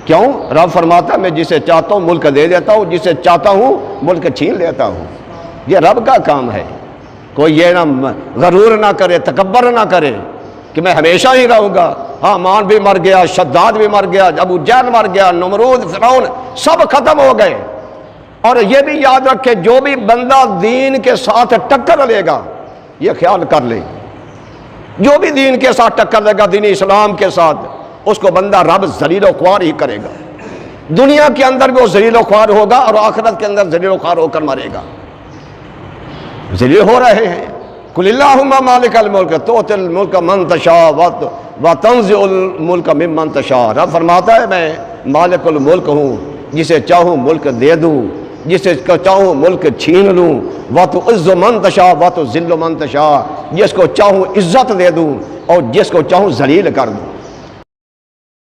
क्यों? रब फरमाता मैं जिसे चाहता हूँ मुल्क दे देता हूँ, जिसे चाहता हूँ मुल्क छीन लेता हूँ। ये रब का काम है। कोई ये ना गरूर ना करे, तकब्बर ना करे कि मैं हमेशा ही रहूँगा। हामान भी मर गया, शद्दाद भी मर गया, अबू जहल मर गया, नमरूद, फिरौन सब खत्म हो गए। और ये भी याद रखे जो भी बंदा दीन के साथ टक्कर लेगा, ये ख्याल कर ले, जो भी दीन के साथ टक्कर लेगा, दीन इस्लाम के साथ, उसको बंदा रब जलील ख्वार ही करेगा। दुनिया के अंदर भी वो जलील ख्वार होगा और आखिरत के अंदर जलील ख्वार होकर मरेगा। जलील हो रहे हैं। कुलिल्लाहुम्मा मालिकल मुल्क तुतिल मुल्क मन तशा व तंज़िउल मुल्क मिम्मन तशा। रब फरमाता है मैं मालिकुल मुल्क हूँ, जिसे चाहूँ मुल्क दे दूँ, जिसे चाहूँ मुल्क छीन लूँ। व तो इज़्ज़ु मन तशा व तो ज़िल्लु मन तशा, जिसको चाहूँ इज़्ज़त दे दूँ और जिसको चाहूँ जलील कर दूँ।